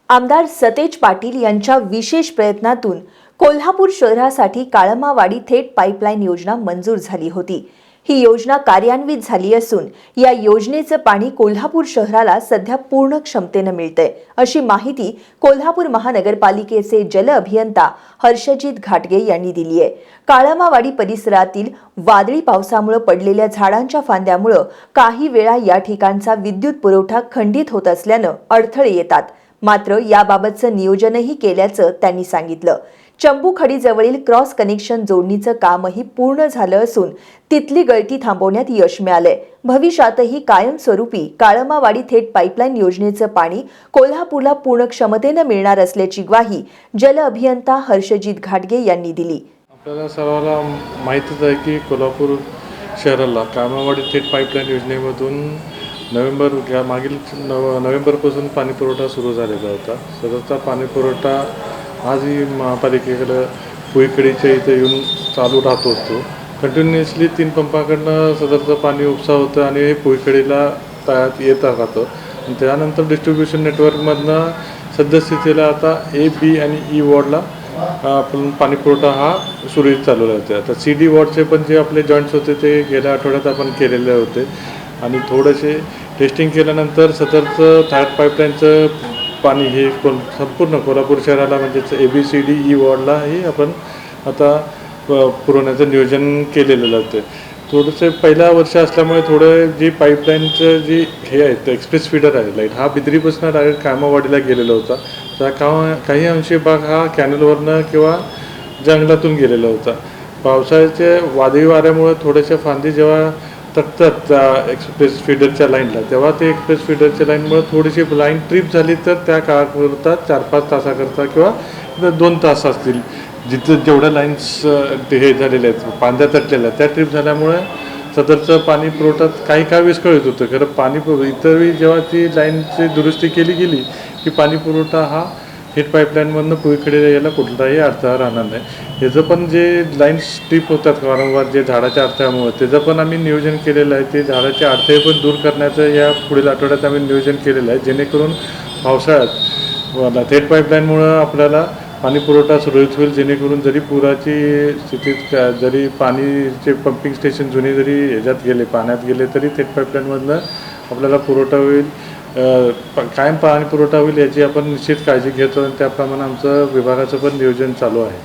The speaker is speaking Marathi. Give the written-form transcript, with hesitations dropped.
आमदार सतेज पाटील यांच्या विशेष प्रयत्नातून कोल्हापूर शहरासाठी काळमावाडी थेट पाईपलाईन योजना मंजूर झाली होती। ही योजना कार्यान्वित झाली असून या योजनेचं पाणी कोल्हापूर शहराला सध्या पूर्ण क्षमतेने मिळतंय, अशी माहिती कोल्हापूर महानगरपालिकेचे जल अभियंता हर्षजित घाटगे यांनी दिली आहे। काळमावाडी परिसरातील वादळी पावसामुळे पडलेल्या झाडांच्या फांद्यामुळे काही वेळा या ठिकाणचा विद्युत पुरवठा खंडित होत असल्याने अडथळे येतात, मात्र याबाबतचं नियोजनही केल्याचं त्यांनी सांगितलं। चंबुखडीजवळील क्रॉस कनेक्शन जोडणीचं कामही पूर्ण झालं असून तिथली गळती थांबवण्यात यश मिळालंय। भविष्यातही कायमस्वरूपी काळमावाडी थेट पाईपलाईन योजनेचं पाणी कोल्हापूरला पूर्ण क्षमतेने मिळणार असल्याची ग्वाही जल अभियंता हर्षजित घाटगे यांनी दिली। आपल्याला सर्वांना माहितीच आहे की कोल्हापूर शहराला काळमावाडी थेट पाईपलाईन योजनेमधून नोव्हेंबरपासून पाणी पुरवठा सुरू झालेला होता। सदरचा पाणी पुरवठा आजही महापालिकेकडे पुईकडीच्या इथे येऊन चालू राहतो असतो। कंटिन्युअसली 3 पंपाकडनं सदरचं पाणी उपसा होतं आणि हे पुईकडीला तळ्यात येत राहतं। त्यानंतर डिस्ट्रीब्युशन नेटवर्कमधनं सद्यस्थितीला आता ए, बी आणि ई वॉर्डला आपण पाणी पुरवठा हा सुरळीत चालू राहतो। आता सी, डी वॉर्डचे पण जे आपले जॉईंट्स होते ते गेल्या आठवड्यात आपण केलेले होते आणि थोडेसे टेस्टिंग केल्यानंतर सदरचं थर्ड पाईपलाईनचं पाणी हे संपूर्ण कोल्हापूर शहराला म्हणजेच ए, बी, सी, डी, ई वॉर्डलाही आपण आता पुरवण्याचं नियोजन केलेलं होतं। थोडंसं पहिला वर्ष असल्यामुळे थोडं जी पाईपलाईनचं जी हे आहे ते एक्सप्रेस फीडर आहे लाईट हा बिद्रीपासून डायरेक्ट काळमावाडीला गेलेला होता। त्या काही अंशी भाग हा कॅनलवरनं किंवा जंगलातून गेलेला होता। पावसाळ्याच्या वादळी वाऱ्यामुळे थोड्याशा फांदी जेव्हा तटतात त्या एक्सप्रेस फीडरच्या लाईनला, तेव्हा ते एक्सप्रेस फीडरच्या लाईनमुळे थोडीशी लाईन ट्रिप झाली तर त्या काळापुरता 4-5 तासाकरता किंवा 2 तास असतील जिथं जेवढ्या लाईन्स हे झालेल्या आहेत फांद्या तटलेल्या त्या ट्रिप झाल्यामुळे सदरचं पाणी पुरवठा काही काळ विस्कळीत होतं। खरं पाणी इतरही जेव्हा ती लाईनची दुरुस्ती केली गेली की पाणी पुरवठा हा थेट पाईपलाईनमधनं पुईकडे यायला कुठलाही अडथळा राहणार नाही। ह्याचं पण जे लाईन्स स्ट्रिप होतात वारंवार जे झाडाच्या अडथळ्यामुळे त्याचं पण आम्ही नियोजन केलेलं आहे। ते झाडाचे अडथळे पण दूर करण्याचं या पुढील आठवड्यात आम्ही नियोजन केलेलं आहे, जेणेकरून पावसाळ्यात थेट पाईपलाईनमुळं आपल्याला पाणी पुरवठा सुरळीत होईल। जेणेकरून जरी पुराची स्थितीत जरी पाणीचे पंपिंग स्टेशन जुने जरी ह्याच्यात गेले पाण्यात गेले तरी थेट पाईपलाईनमधनं आपल्याला पुरवठा होईल, कायम पाणी पुरवठा होईल याची आपण निश्चित काळजी घेतो आणि त्याप्रमाणे आमचं विभागाचं पण नियोजन चालू आहे।